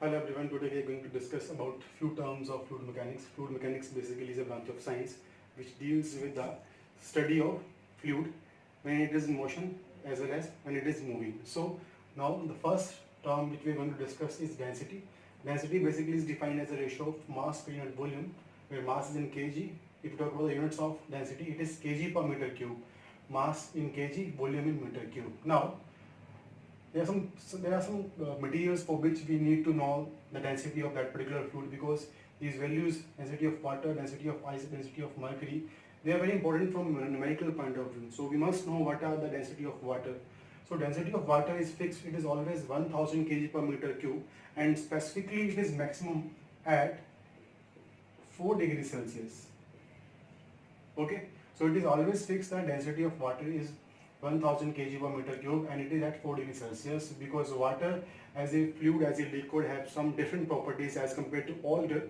Hello everyone, today we are going to discuss about few terms of fluid mechanics. Fluid mechanics basically is a branch of science which deals with the study of fluid when it is in motion as well as when it is moving. So now the first term which we are going to discuss is density. Density basically is defined as a ratio of mass per unit volume, where mass is in kg. If you talk about the units of density, it is kg per meter cube. Mass in kg, volume in meter cube. Now there are some materials for which we need to know the density of that particular fluid, because these values, density of water, density of ice, density of mercury, they are very important from a numerical point of view. So we must know what are the density of water. So density of water is fixed, it is always 1000 kg per meter cube, and specifically it is maximum at 4 degrees Celsius. Okay, so it is always fixed that density of water is 1000 kg per meter cube, and it is at 4 degrees Celsius, because water as a fluid, as a liquid, have some different properties as compared to all the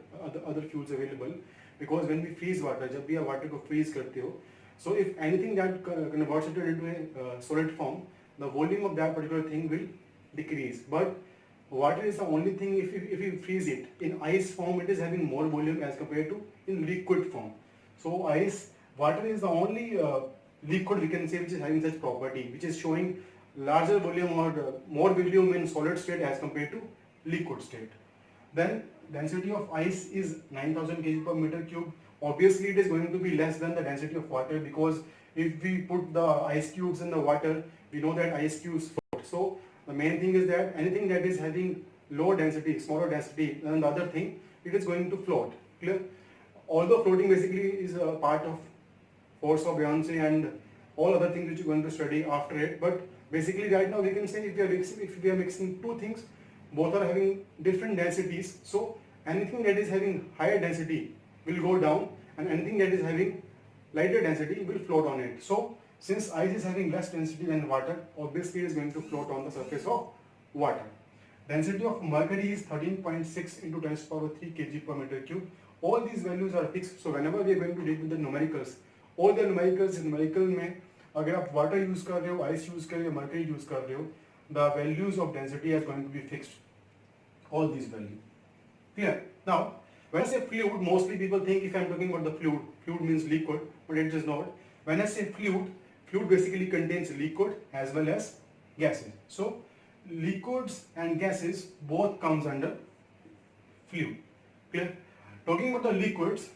other fluids available. Because when we freeze water, जब भी आप water को freeze करते हो, so if anything that converts it into a solid form, the volume of that particular thing will decrease. But water is the only thing, if you freeze it in ice form, it is having more volume as compared to in liquid form. So water is the only liquid, we can say, which is having such property, which is showing larger volume or more volume in solid state as compared to liquid state. Then density of ice is 9000 kg per meter cube. Obviously it is going to be less than the density of water, because if we put the ice cubes in the water, we know that ice cubes float. So the main thing is that anything that is having lower density, smaller density than the other thing, it is going to float. Clear? Although floating basically is a part of force of buoyancy and all other things which you're going to study after it, but basically right now we can say if we are mixing two things, both are having different densities, so anything that is having higher density will go down, and anything that is having lighter density will float on it. So since ice is having less density than water, obviously it is going to float on the surface of water. Density of mercury is 13.6 into 10 to the power 3 kg per meter cube. All these values are fixed, so whenever we are going to deal with the numericals, all the numerical में अगर आप water use कर रहे हो, ice use कर रहे हो, mercury use कर रहे हो, the values of density are going to be fixed, all these values. Clear? Now when I say fluid, mostly people think if I am talking about the fluid means liquid, but it is not. When I say fluid basically contains liquid as well as gases. So liquids and gases both comes under fluid. Clear? Talking about the liquids,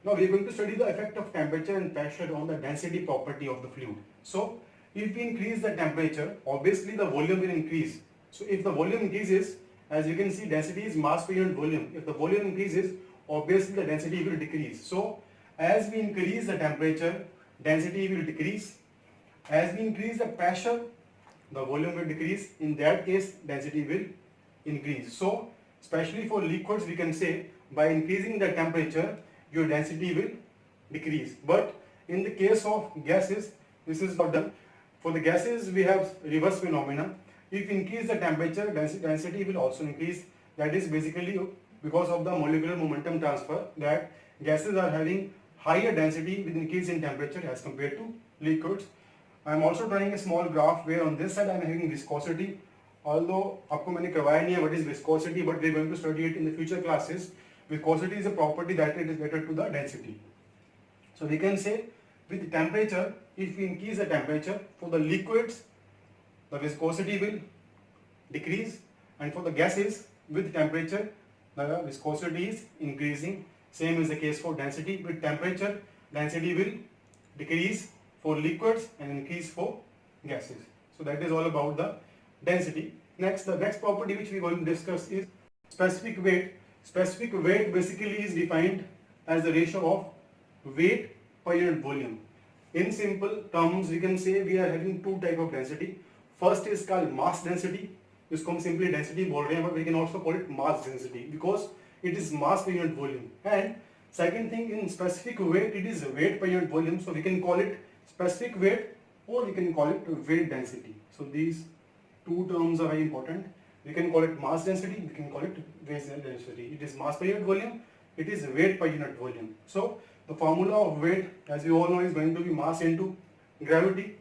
now we are going to study the effect of temperature and pressure on the density property of the fluid. So if we increase the temperature, obviously the volume will increase. So if the volume increases, as you can see, density is mass per unit volume. If the volume increases, obviously the density will decrease. So as we increase the temperature, density will decrease. As we increase the pressure, the volume will decrease. In that case, density will increase. So especially for liquids, we can say by increasing the temperature, your density will decrease. But in the case of gases, this is not done. For the gases, we have reverse phenomena. If increase the temperature, density will also increase. That is basically because of the molecular momentum transfer, that gases are having higher density with increase in temperature as compared to liquids. I am also drawing a small graph where on this side I am having viscosity. Although आपको मैंने करवाया नहीं है what is viscosity, but we are going to study it in the future classes. Viscosity is a property that it is better to the density. So we can say with temperature, if we increase the temperature, for the liquids, the viscosity will decrease, and for the gases, with temperature, the viscosity is increasing. Same is the case for density. With temperature, density will decrease for liquids and increase for gases. So that is all about the density. Next, the next property which we are going to discuss is specific weight. Specific weight basically is defined as the ratio of weight per unit volume. In simple terms, we can say we are having two type of density. First is called mass density. इसको हम simply density बोल रहे हैं, but we can also call it mass density because it is mass per unit volume. And second thing, in specific weight, it is weight per unit volume. So we can call it specific weight, or we can call it weight density. So these two terms are very important. We can call it mass density, we can call it weight density. It is mass per unit volume, it is weight per unit volume. So the formula of weight, as you all know, is going to be mass into gravity,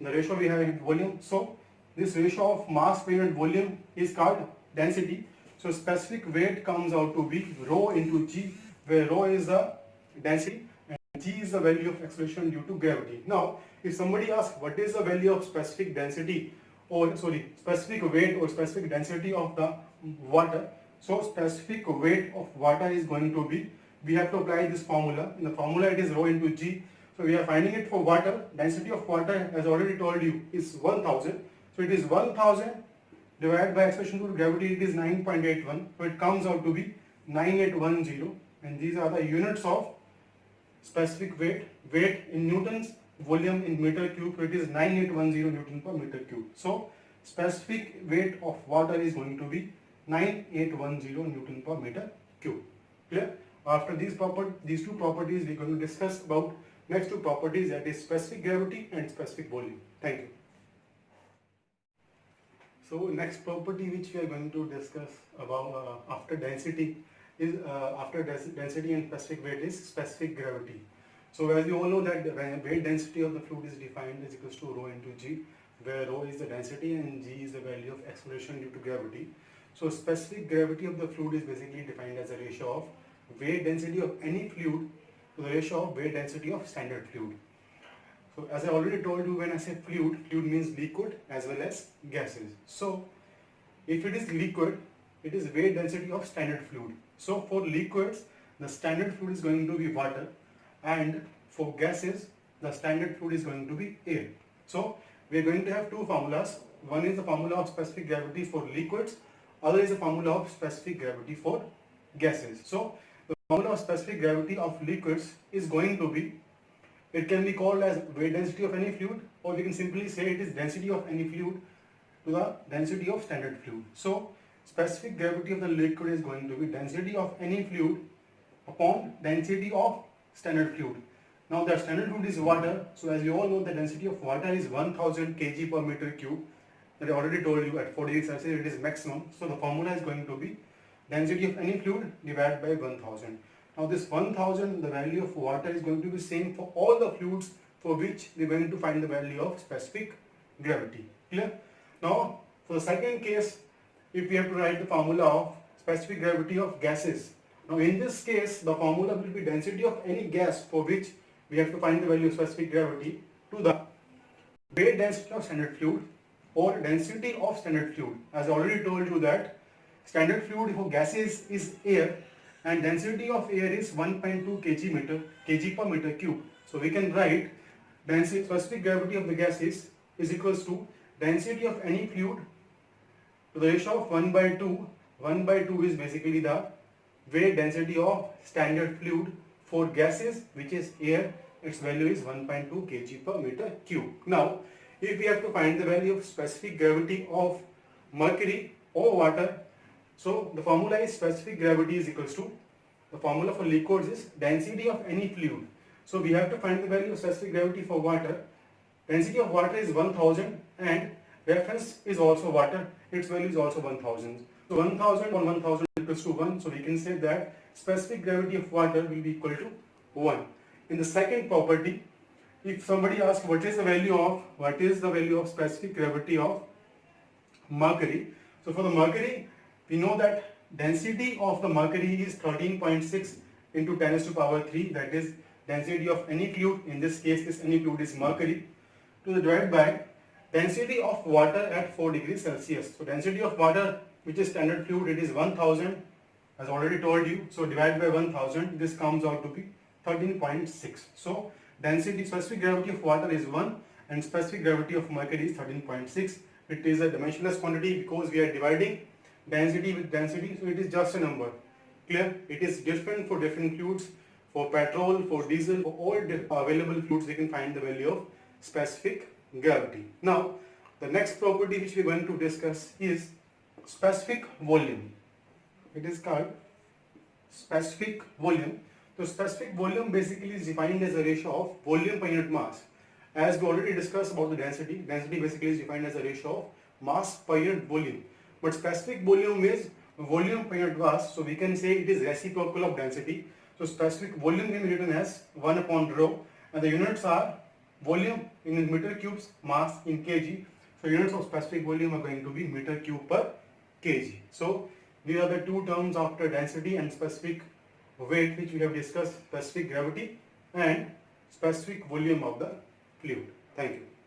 the ratio we have in volume. So this ratio of mass per unit volume is called density. So specific weight comes out to be rho into g, where rho is the density and g is the value of acceleration due to gravity. Now, if somebody asks what is the value of specific density or specific weight or specific density of the water, so specific weight of water is going to be, we have to apply this formula. In the formula it is rho into g. So we are finding it for water. Density of water, as already told you, is 1000. So it is 1000 divided by acceleration due to gravity, it is 9.81. So it comes out to be 9810, and these are the units of specific weight in newtons, volume in meter cube. So it is 9810 Newton per meter cube. So specific weight of water is going to be 9810 Newton per meter cube. Clear? After these two properties, we are going to discuss about next two properties, that is specific gravity and specific volume. Thank you. So next property which we are going to discuss about after density is density and specific weight is specific gravity. So as you all know that the weight density of the fluid is defined as equals to rho into g, where rho is the density and g is the value of acceleration due to gravity. So specific gravity of the fluid is basically defined as a ratio of weight density of any fluid to the ratio of weight density of standard fluid. So as I already told you, when I say fluid means liquid as well as gases. So if it is liquid, it is weight density of standard fluid. So for liquids, the standard fluid is going to be water, and for gases, the standard fluid is going to be air. So we are going to have two formulas. One is the formula of specific gravity for liquids, other is the formula of specific gravity for gases. So the formula of specific gravity of liquids is going to be, it can be called as weight density of any fluid, or we can simply say it is density of any fluid to the density of standard fluid. So specific gravity of the liquid is going to be density of any fluid upon density of standard fluid. Now the standard fluid is water, so as you all know, the density of water is 1000 kg per meter cube. That I already told you, at 40 degrees Celsius it is maximum. So the formula is going to be density of any fluid divided by 1000. Now this 1000, the value of water is going to be same for all the fluids for which we are going to find the value of specific gravity. Clear? Now for the second case, if we have to write the formula of specific gravity of gases. Now in this case, the formula will be density of any gas for which we have to find the value of specific gravity to the weight density of standard fluid or density of standard fluid. As I already told you that standard fluid for gases is air, and density of air is 1.2 kg per meter cube. So we can write density, specific gravity of the gases is equals to density of any fluid to the ratio of 1 by 2. 1 by 2 is basically the weight density of standard fluid for gases, which is air. Its value is 1.2 kg per meter cube. Now, if we have to find the value of specific gravity of mercury or water, so the formula is specific gravity is equals to, the formula for liquids is density of any fluid. So we have to find the value of specific gravity for water. Density of water is 1000 and reference is also water. Its value is also 1000. So 1000 on 1000 equals to 1. So we can say that specific gravity of water will be equal to 1. In the second property, if somebody asks what is the value of specific gravity of mercury. So for the mercury, we know that density of the mercury is 13.6 into 10 raised to power 3. That is density of any fluid. In this case, this any fluid is mercury. To the divided by density of water at 4 degrees Celsius. So density of water, which is standard fluid, it is 1000, as already told you. So divided by 1000, this comes out to be 13.6. So density, specific gravity of water is 1 and specific gravity of mercury is 13.6. It is a dimensionless quantity because we are dividing density with density, so it is just a number. Clear? It is different for different fluids. For petrol, for diesel, for all available fluids, we can find the value of specific gravity. Now, the next property which we are going to discuss is specific volume. It is called specific volume. So specific volume basically is defined as a ratio of volume per unit mass. As we already discussed about the density, density basically is defined as a ratio of mass per unit volume. But specific volume is volume per unit mass, so we can say it is reciprocal of density. So specific volume can be written as 1 upon rho, and the units are volume in meter cubes, mass in kg. So units of specific volume are going to be meter cube per kg. So these are the two terms after density and specific weight which we have discussed: specific gravity and specific volume of the fluid. Thank you.